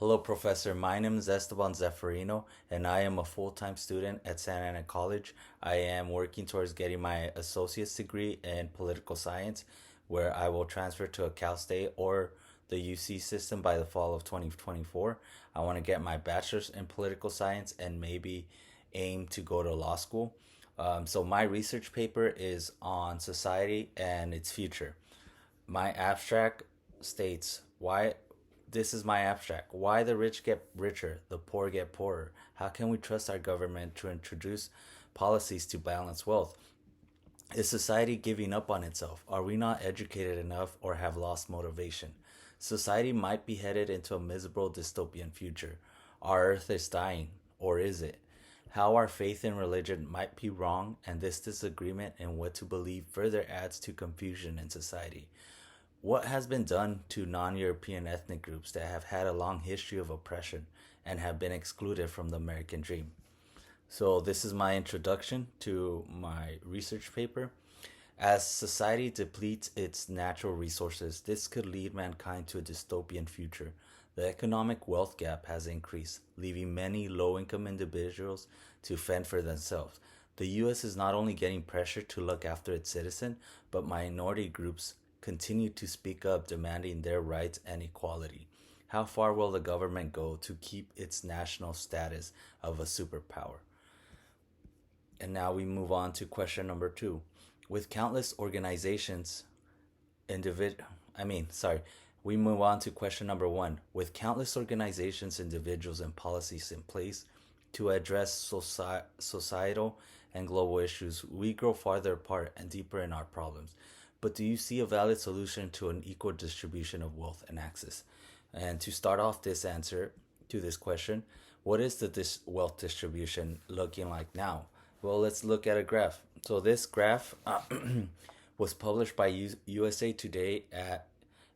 Hello, Professor. My name is Esteban Zeferino, and I am a full time student at Santa Ana College. I am working towards getting my associate's degree in political science, where I will transfer to a Cal State or the UC system by the fall of 2024. I want to get my bachelor's in political science and maybe aim to go to law school. So, my research paper is on society and its future. My abstract states why this is my abstract. Why the rich get richer, the poor get poorer. How can we trust our government to introduce policies to balance wealth? Is society giving up on itself? Are we not educated enough or have lost motivation? Society might be headed into a miserable dystopian future. Our earth is dying, or is it? How our faith in religion might be wrong, and this disagreement in what to believe further adds to confusion in society. What has been done to non European ethnic groups that have had a long history of oppression and have been excluded from the American dream? So, this is my introduction to my research paper. As society depletes its natural resources, this could lead mankind to a dystopian future. The economic wealth gap has increased, leaving many low income individuals to fend for themselves. The US is not only getting pressure to look after its citizens, but minority groups continue to speak up demanding their rights and equality. How far will the government go to keep its national status of a superpower? And now we move on to question number two. With countless organizations, individ I mean, sorry, we move on to question number one. With countless organizations, individuals, and policies in place to address societal and global issues, we grow farther apart and deeper in our problems. But do you see a valid solution to an equal distribution of wealth and access? And to start off this answer to this question, what is the wealth distribution looking like now? Well, let's look at a graph. So this graph was published by USA Today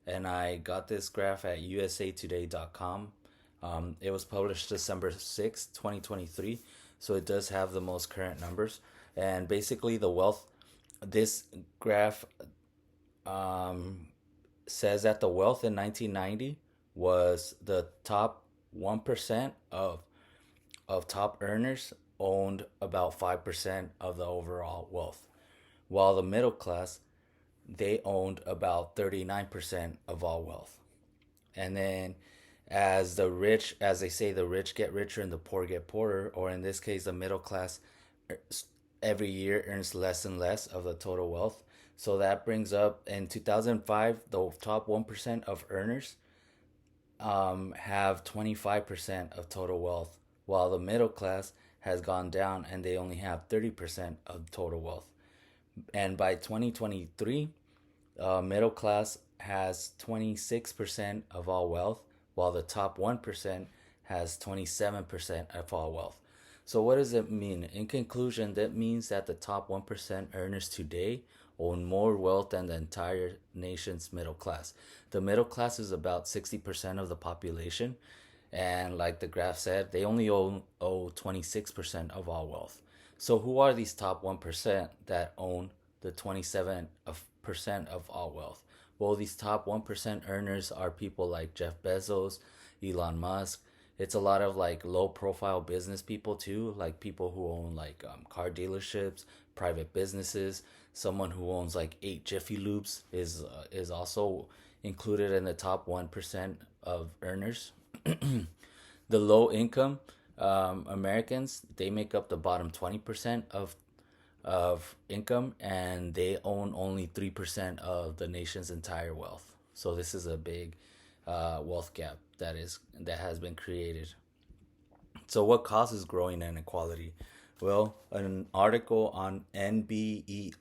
and I got this graph at usatoday.com. It was published December 6th, 2023. So it does have the most current numbers. And basically, this graph um, says that the wealth in 1990 was the top 1% of top earners owned about 5% of the overall wealth, while the middle class, they owned about 39% of all wealth. And then as they say, the rich get richer and the poor get poorer, or in this case, the middle class every year earns less and less of the total wealth. So that brings up in 2005, the top 1% of earners have 25% of total wealth, while the middle class has gone down and they only have 30% of total wealth. And by 2023, middle class has 26% of all wealth, while the top 1% has 27% of all wealth. So, what does it mean? In conclusion, that means that the top 1% earners today own more wealth than the entire nation's middle class. The middle class is about 60% of the population, and like the graph said, they only owe 26% of all wealth. So, who are these top 1% that own the 27% of all wealth? Well, these top 1% earners are people like Jeff Bezos, Elon Musk. It's a lot of like low profile business people too, like people who own like car dealerships, private businesses. Someone who owns like 8 Jiffy Lubes is also included in the top 1% of earners. The low income Americans, they make up the bottom 20% of income, and they own only 3% of the nation's entire wealth. So this is a big wealth gap that has been created. So what causes growing inequality? Well, an article on nber.org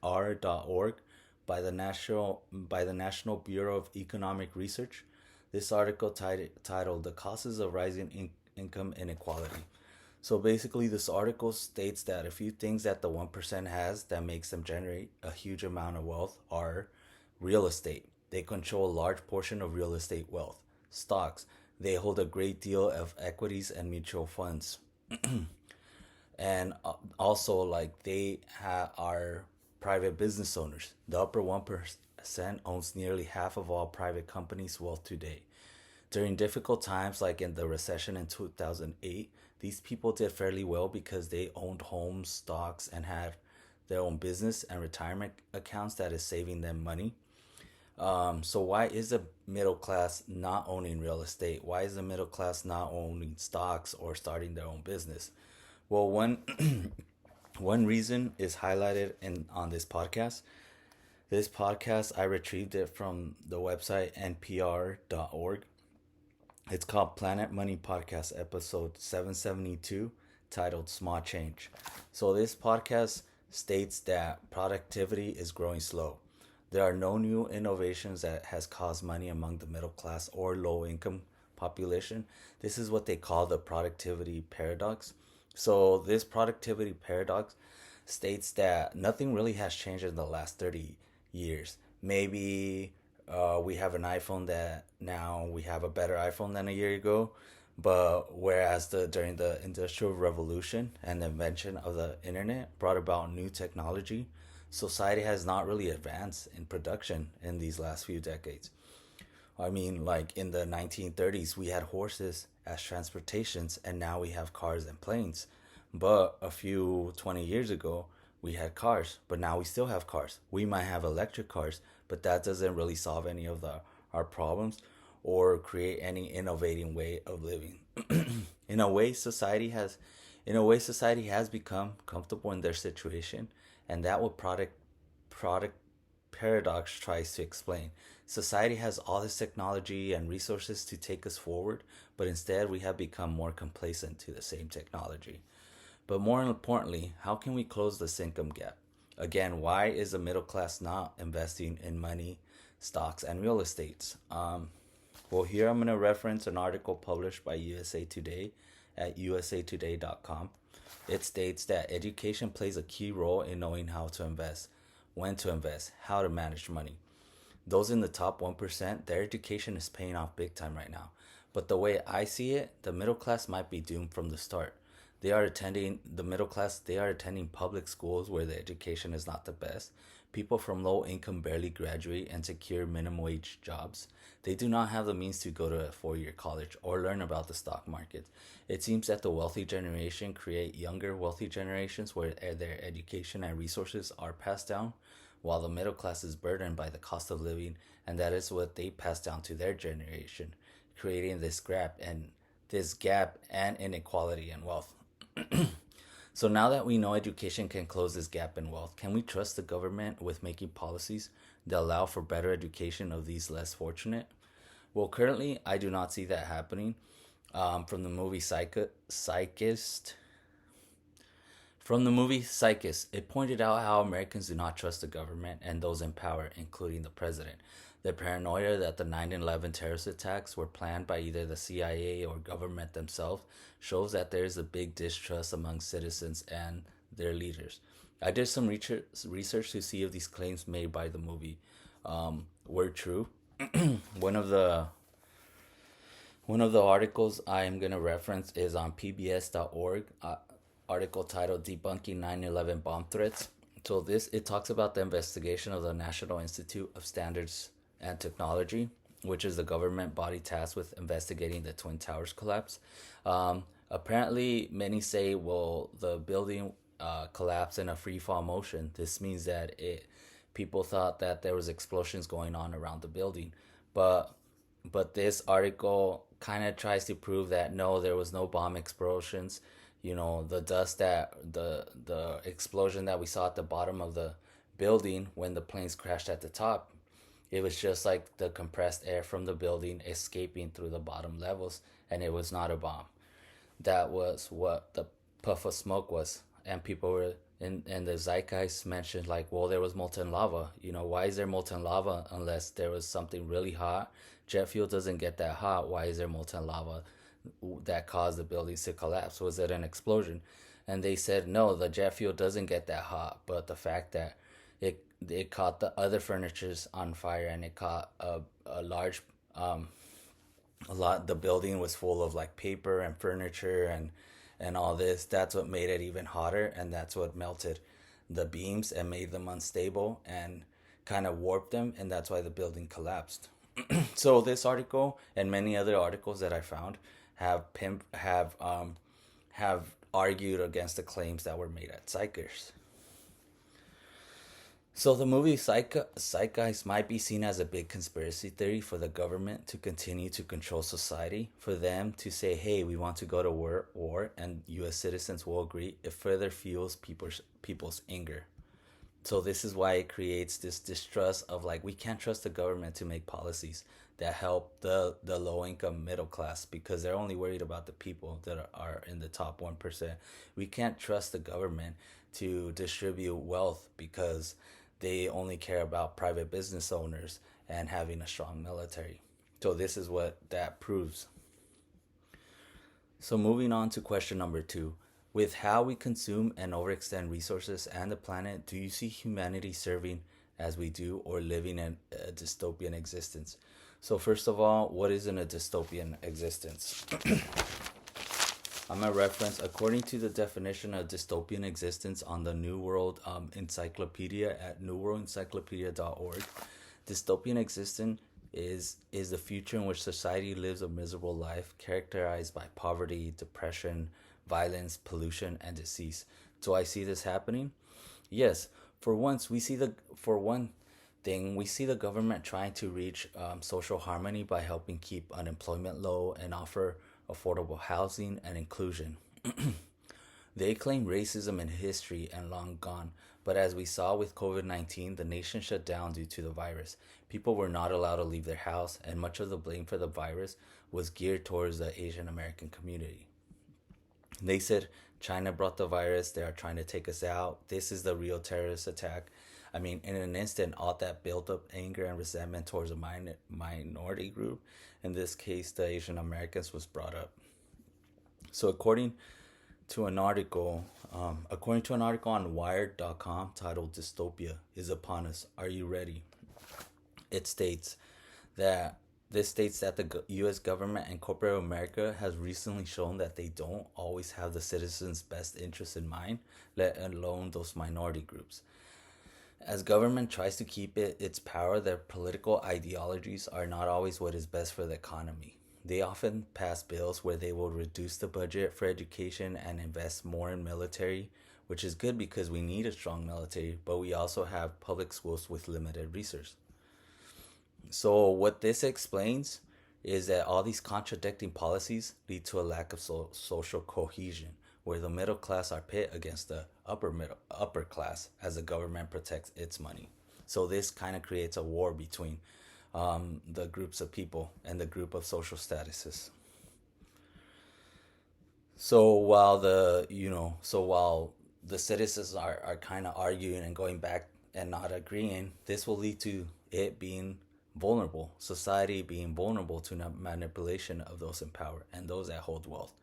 by the National Bureau of Economic Research. This article titled "The Causes of Rising Income Inequality." So basically, this article states that a few things that the 1% has that makes them generate a huge amount of wealth are real estate. They control a large portion of real estate wealth. Stocks. They hold a great deal of equities and mutual funds. And also, like, are private business owners. The upper 1% owns nearly half of all private companies' wealth today. During difficult times like in the recession in 2008, these people did fairly well because they owned homes, stocks, and had their own business and retirement accounts that is saving them money. So why is the middle class not owning real estate? Why is the middle class not owning stocks or starting their own business? Well, one one reason is highlighted in on this podcast. This podcast I retrieved it from the website npr.org. It's called Planet Money Podcast, episode 772, titled Small Change. So, this podcast states that productivity is growing slow. There are no new innovations that has caused money among the middle class or low income population. This is what they call the productivity paradox. So, this productivity paradox states that nothing really has changed in the last 30 years. Maybe we have an iPhone that now we have a better iPhone than a year ago. But whereas during the Industrial Revolution and the invention of the internet brought about new technology, society has not really advanced in production in these last few decades. I mean, like in the 1930s, we had horses as transportations, and now we have cars and planes. But a few 20 years ago, we had cars, but now we still have cars. We might have electric cars, but that doesn't really solve any of our problems or create any innovating way of living. in a way, society has, in a way, society has become comfortable in their situation, and that what product paradox tries to explain. Society has all this technology and resources to take us forward, but instead we have become more complacent to the same technology. But more importantly, how can we close this income gap? Again, why is the middle class not investing in money, stocks, and real estates? Well, here I'm going to reference an article published by USA Today at usatoday.com. It states that education plays a key role in knowing how to invest, when to invest, how to manage money. Those in the top 1%, their education is paying off big time right now. But the way I see it, the middle class might be doomed from the start. The middle class, they are attending public schools where the education is not the best. People from low income barely graduate and secure minimum wage jobs. They do not have the means to go to a 4-year college or learn about the stock market. It seems that the wealthy generation create younger wealthy generations where their education and resources are passed down, while the middle class is burdened by the cost of living, and that is what they pass down to their generation, creating this gap and inequality in wealth. So now that we know education can close this gap in wealth, can we trust the government with making policies that allow for better education of these less fortunate? Well, currently, I do not see that happening. From the movie Psychist, it pointed out how Americans do not trust the government and those in power, including the president. The paranoia that the 9/11 terrorist attacks were planned by either the CIA or government themselves shows that there is a big distrust among citizens and their leaders. I did some research to see if these claims made by the movie were true. one of the one of the articles I am going to reference is on pbs.org, article titled Debunking 9/11 Bomb Threats. So it talks about the investigation of the National Institute of Standards and Technology, which is the government body tasked with investigating the Twin Towers collapse. Apparently, many say, well, the building collapsed in a free fall motion. This means that people thought that there was explosions going on around the building, but this article kind of tries to prove that no, there was no bomb explosions. You know, the dust that the explosion that we saw at the bottom of the building when the planes crashed at the top, it was just like the compressed air from the building escaping through the bottom levels, and it was not a bomb. That was what the puff of smoke was. And people were in the zeitgeist mentioned, like, well, there was molten lava. You know, why is there molten lava unless there was something really hot? Jet fuel doesn't get that hot. Why is there molten lava that caused the buildings to collapse? Was it an explosion? And they said, no, the jet fuel doesn't get that hot, but the fact that it caught the other furnitures on fire, and it caught a large a lot the building was full of like paper and furniture and all this. That's what made it even hotter, and that's what melted the beams and made them unstable and kind of warped them, and that's why the building collapsed. So this article and many other articles that I found have argued against the claims that were made at Psychers. So the movie Zeitgeist might be seen as a big conspiracy theory for the government to continue to control society. For them to say, "Hey, we want to go to war," and U.S. citizens will agree, it further fuels people's anger. So this is why it creates this distrust of like we can't trust the government to make policies that help the low income middle class because they're only worried about the people that are in the top 1%. We can't trust the government to distribute wealth because they only care about private business owners and having a strong military. So this is what that proves. So moving on to question number 2. With how we consume and overextend resources and the planet, do you see humanity serving as we do or living in a dystopian existence? So first of all, what is in a dystopian existence? I'm going to reference, according to the definition of dystopian existence on the New World Encyclopedia at newworldencyclopedia.org, dystopian existence is the future in which society lives a miserable life characterized by poverty, depression, violence, pollution, and disease. Do I see this happening? Yes. For one thing, we see the government trying to reach social harmony by helping keep unemployment low and offer affordable housing and inclusion. They claim racism in history and long gone, but as we saw with COVID-19, the nation shut down due to the virus. People were not allowed to leave their house, and much of the blame for the virus was geared towards the Asian American community. They said China brought the virus, they are trying to take us out. This is the real terrorist attack. I mean, in an instant, all that built up anger and resentment towards a minority group, in this case, the Asian Americans, was brought up. So, to an article, according to an article on Wired.com titled "Dystopia is Upon Us. Are you ready?" It states that the U.S. government and corporate America has recently shown that they don't always have the citizens' best interests in mind, let alone those minority groups. As government tries to keep its power, their political ideologies are not always what is best for the economy. They often pass bills where they will reduce the budget for education and invest more in military, which is good because we need a strong military, but we also have public schools with limited resources. So, what this explains is that all these contradicting policies lead to a lack of social cohesion, where the middle class are pit against the upper class as the government protects its money. So this kind of creates a war between the groups of people and the group of social statuses. So while the citizens are kind of arguing and going back and not agreeing, this will lead to it being vulnerable, society being vulnerable to manipulation of those in power and those that hold wealth.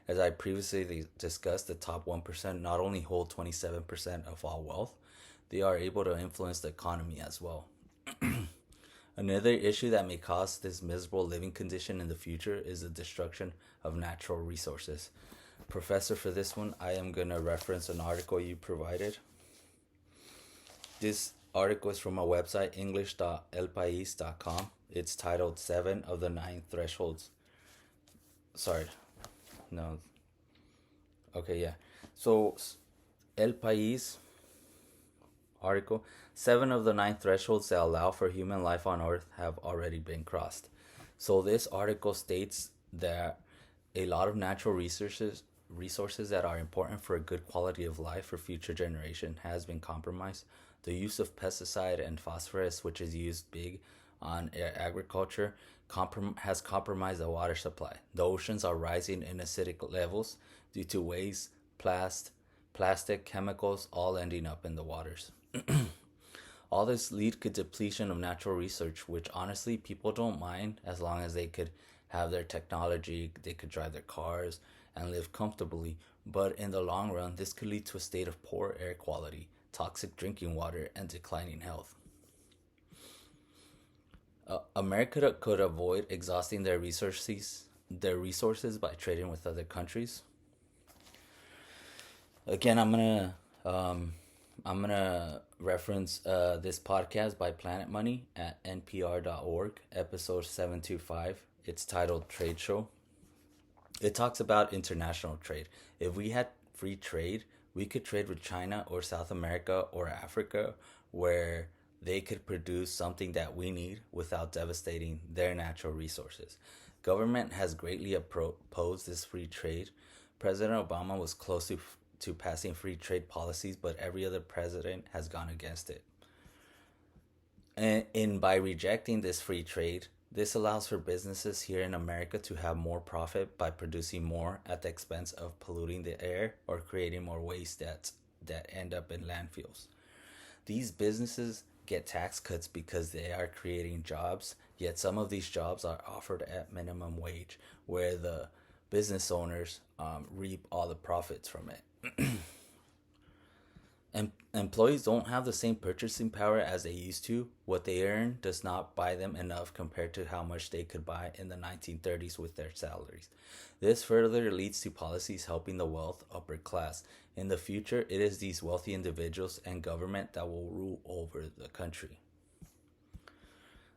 As I previously discussed, the top 1% not only hold 27% of all wealth, they are able to influence the economy as well. Another issue that may cause this miserable living condition in the future is the destruction of natural resources. Professor, for this one, I am going to reference an article you provided. This article is from a website, english.elpais.com. It's titled Seven of the Nine Thresholds. Sorry. No. Okay, yeah. So, El País article, 7 of the 9 thresholds that allow for human life on Earth have already been crossed. So this article states that a lot of natural resources that are important for a good quality of life for future generation has been compromised. The use of pesticide and phosphorus, which is used big on agriculture, has compromised the water supply. The oceans are rising in acidic levels due to waste, plastic, chemicals, all ending up in the waters. All this lead to depletion of natural resource, which honestly people don't mind as long as they could have their technology, they could drive their cars and live comfortably. But in the long run, this could lead to a state of poor air quality, toxic drinking water, and declining health. America could avoid exhausting their resources by trading with other countries. Again, I'm gonna reference this podcast by Planet Money at npr.org, episode 725. It's titled Trade Show. It talks about international trade. If we had free trade, we could trade with China or South America or Africa, where they could produce something that we need without devastating their natural resources. Government has greatly opposed this free trade. President Obama was close to passing free trade policies, but every other president has gone against it. And by rejecting this free trade, this allows for businesses here in America to have more profit by producing more at the expense of polluting the air or creating more waste that end up in landfills. These businesses get tax cuts because they are creating jobs, yet some of these jobs are offered at minimum wage, where the business owners reap all the profits from it. Employees don't have the same purchasing power as they used to. What they earn does not buy them enough compared to how much they could buy in the 1930s with their salaries. This further leads to policies helping the wealth upper class. In the future, it is these wealthy individuals and government that will rule over the country.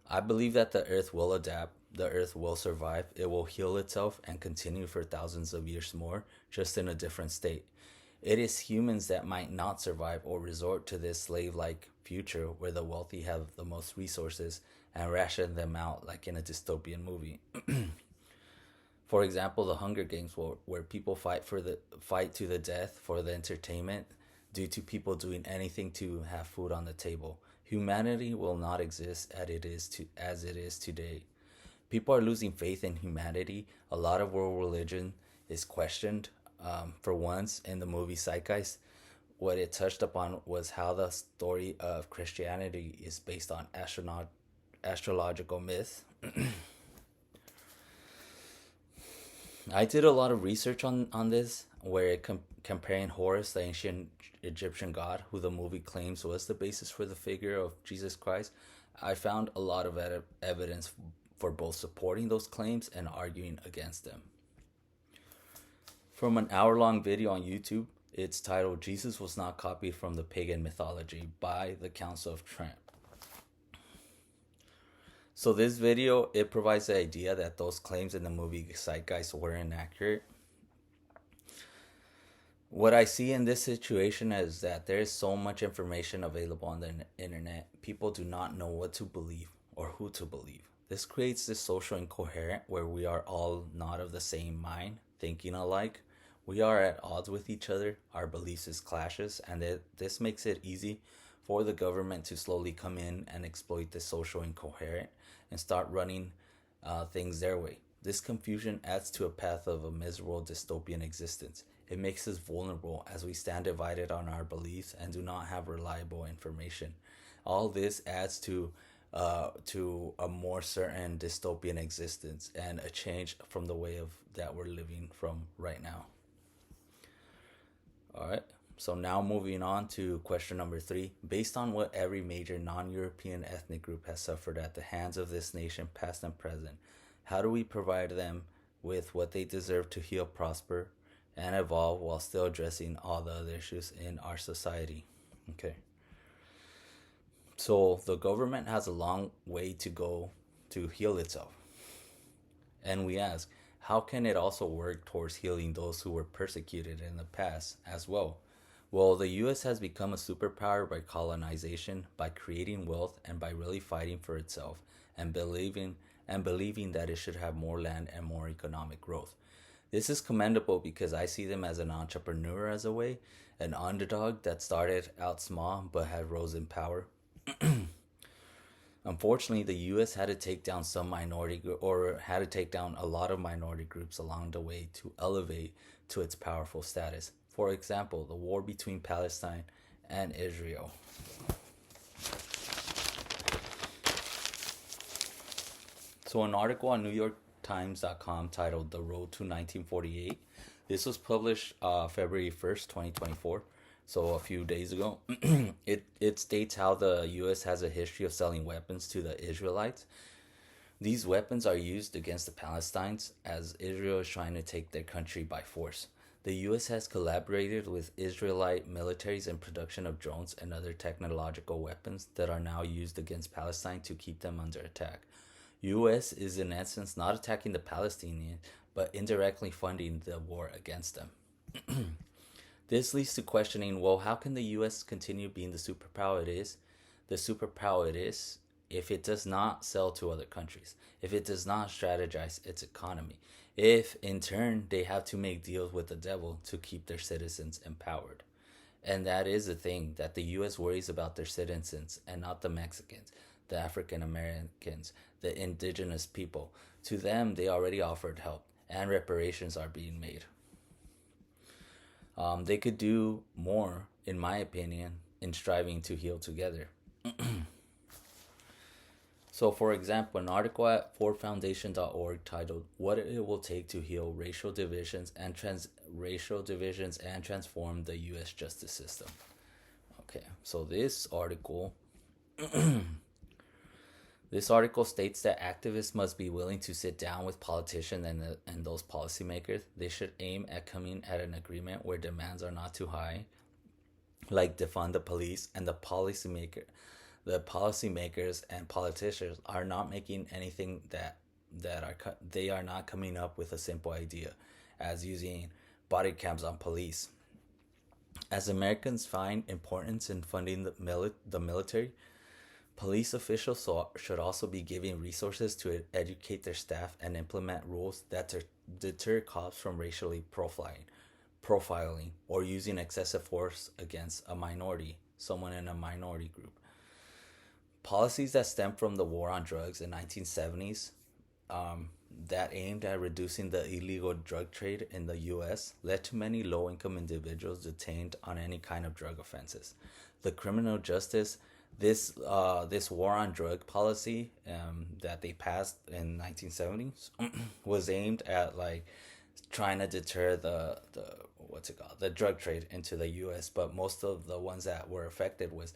I believe that the earth will adapt, the earth will survive, it will heal itself and continue for thousands of years more, just in a different state. It is humans that might not survive or resort to this slave-like future where the wealthy have the most resources and ration them out like in a dystopian movie. For example, the Hunger Games, where people fight to the death for the entertainment due to people doing anything to have food on the table. Humanity will not exist as it is today. People are losing faith in humanity. A lot of world religion is questioned. For once, in the movie Zeitgeist, what it touched upon was how the story of Christianity is based on astrological myth. I did a lot of research on this, where it comparing Horus, the ancient Egyptian god, who the movie claims was the basis for the figure of Jesus Christ. I found a lot of evidence for both supporting those claims and arguing against them. From an hour-long video on YouTube, it's titled Jesus Was Not Copied from the Pagan Mythology by the Council of Trent. So this video, it provides the idea that those claims in the movie Zeitgeist were inaccurate. What I see in this situation is that there is so much information available on the internet, people do not know what to believe or who to believe. This creates this social incoherent where we are all not of the same mind, thinking alike. We are at odds with each other, our beliefs is clashes, and this makes it easy for the government to slowly come in and exploit the social incoherent and start running things their way. This confusion adds to a path of a miserable dystopian existence. It makes us vulnerable as we stand divided on our beliefs and do not have reliable information. All this adds to a more certain dystopian existence and a change from the way of that we're living from right now. All right, so now moving on to question number 3. Based on what every major non-European ethnic group has suffered at the hands of this nation, past and present, how do we provide them with what they deserve to heal, prosper, and evolve while still addressing all the other issues in our society? Okay. So the government has a long way to go to heal itself. And we ask, how can it also work towards healing those who were persecuted in the past as well? Well, the U.S. has become a superpower by colonization, by creating wealth, and by really fighting for itself and believing that it should have more land and more economic growth. This is commendable because I see them as an entrepreneur as a way, an underdog that started out small but had rose in power. Unfortunately, the U.S. had to take down a lot of minority groups along the way to elevate to its powerful status. For example, the war between Palestine and Israel. So an article on NewYorkTimes.com titled "The Road to 1948." This was published February 1st, 2024. So a few days ago, it states how the U.S. has a history of selling weapons to the Israelites. These weapons are used against the Palestinians as Israel is trying to take their country by force. The U.S. has collaborated with Israelite militaries in production of drones and other technological weapons that are now used against Palestine to keep them under attack. U.S. is in essence not attacking the Palestinians, but indirectly funding the war against them. This leads to questioning, well, how can the U.S. continue being the superpower it is? The superpower it is if it does not sell to other countries, if it does not strategize its economy, if in turn they have to make deals with the devil to keep their citizens empowered. And that is the thing, that the U.S. worries about their citizens and not the Mexicans, the African Americans, the indigenous people. To them, they already offered help and reparations are being made. They could do more, in my opinion, in striving to heal together. So, for example, an article at fordfoundation.org titled "What It Will Take to Heal Racial Divisions and Transform the U.S. Justice System." Okay, so this article states that activists must be willing to sit down with politicians and those policymakers. They should aim at coming at an agreement where demands are not too high, like defund the police, and the policymakers and politicians are not making anything they are not coming up with a simple idea, as using body cams on police. As Americans find importance in funding the military, police officials should also be giving resources to educate their staff and implement rules that deter cops from racially profiling, or using excessive force against someone in a minority group. Policies that stem from the war on drugs in 1970s, that aimed at reducing the illegal drug trade in the U.S., led to many low-income individuals detained on any kind of drug offenses. The criminal justice this war on drug policy that they passed in 1970s was aimed at like trying to deter the drug trade into the U.S. But most of the ones that were affected was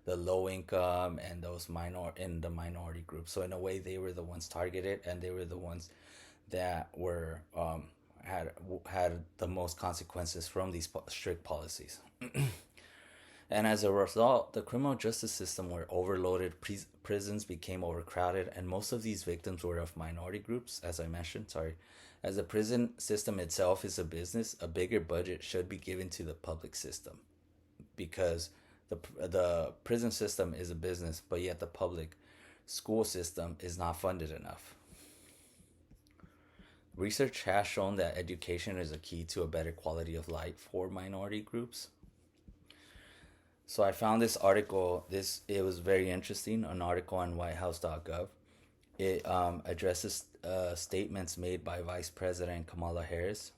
the low income and those minority groups. So in a way, they were the ones targeted, and they were the ones that were had the most consequences from these strict policies. And as a result, the criminal justice system were overloaded, prisons became overcrowded, and most of these victims were of minority groups, as I mentioned. Sorry. As the prison system itself is a business, a bigger budget should be given to the public system, because the prison system is a business, but yet the public school system is not funded enough. Research has shown that education is a key to a better quality of life for minority groups. So I found this article. It was very interesting. An article on WhiteHouse.gov. It addresses statements made by Vice President Kamala Harris.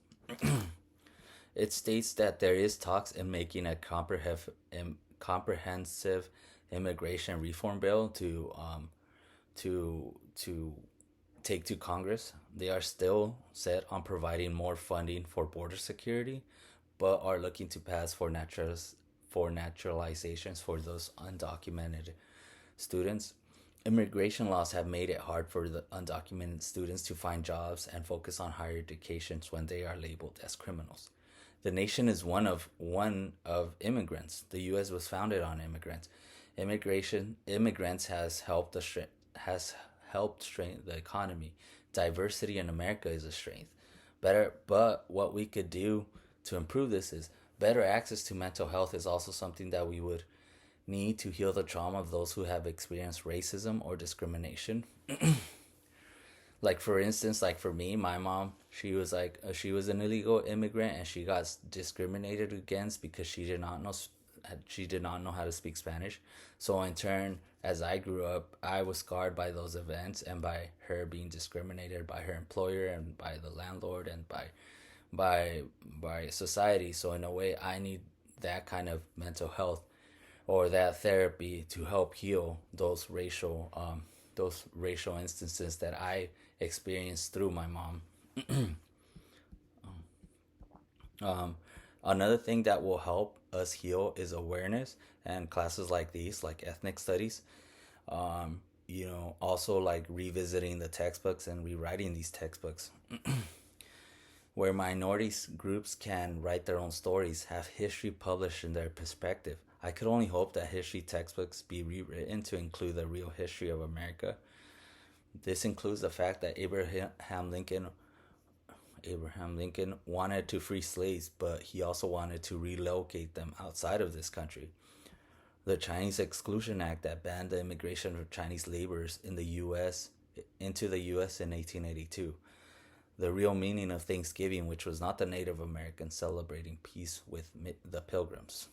It states that there is talks in making a comprehensive immigration reform bill to take to Congress. They are still set on providing more funding for border security, but are looking to pass for naturalizations for those undocumented students. Immigration laws have made it hard for the undocumented students to find jobs and focus on higher education when they are labeled as criminals. The nation is one of immigrants. The U.S. was founded on immigrants. Immigrants has helped strengthen the economy. Diversity in America is a strength. But what we could do to improve this is better access to mental health is also something that we would need to heal the trauma of those who have experienced racism or discrimination. Like for instance, like for me, my mom, she was an illegal immigrant, and she got discriminated against because she did not know how to speak Spanish. So in turn, as I grew up, I was scarred by those events and by her being discriminated by her employer and by the landlord and by society. So in a way, I need that kind of mental health or that therapy to help heal those racial instances that I experienced through my mom. Another thing that will help us heal is awareness, and classes like these, like ethnic studies. Also like revisiting the textbooks and rewriting these textbooks. where minorities groups can write their own stories, have history published in their perspective. I could only hope that history textbooks be rewritten to include the real history of America. This includes the fact that Abraham Lincoln wanted to free slaves, but he also wanted to relocate them outside of this country. The Chinese Exclusion Act that banned the immigration of Chinese laborers in the U.S. into the U.S. in 1882. The real meaning of Thanksgiving, which was not the Native Americans celebrating peace with the Pilgrims.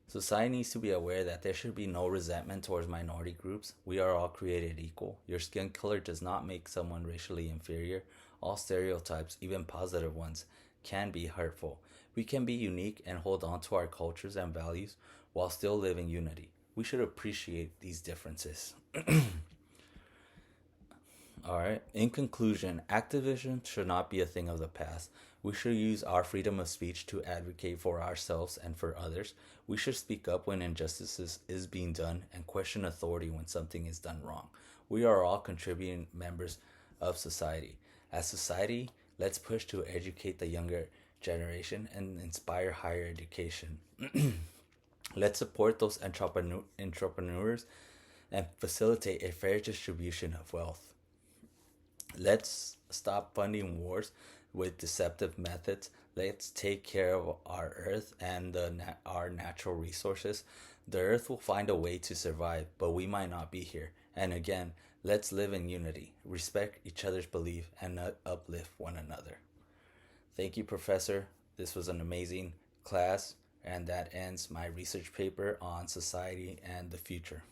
Society needs to be aware that there should be no resentment towards minority groups. We are all created equal. Your skin color does not make someone racially inferior. All stereotypes, even positive ones, can be hurtful. We can be unique and hold on to our cultures and values while still living unity. We should appreciate these differences. All right. In conclusion, activism should not be a thing of the past. We should use our freedom of speech to advocate for ourselves and for others. We should speak up when injustices is being done and question authority when something is done wrong. We are all contributing members of society. As society, let's push to educate the younger generation and inspire higher education. Let's support those entrepreneurs and facilitate a fair distribution of wealth. Let's stop funding wars with deceptive methods. Let's take care of our earth and our natural resources. The earth will find a way to survive, but we might not be here. And again, let's live in unity, respect each other's belief, and uplift one another. Thank you, Professor. This was an amazing class, and that ends my research paper on society and the future.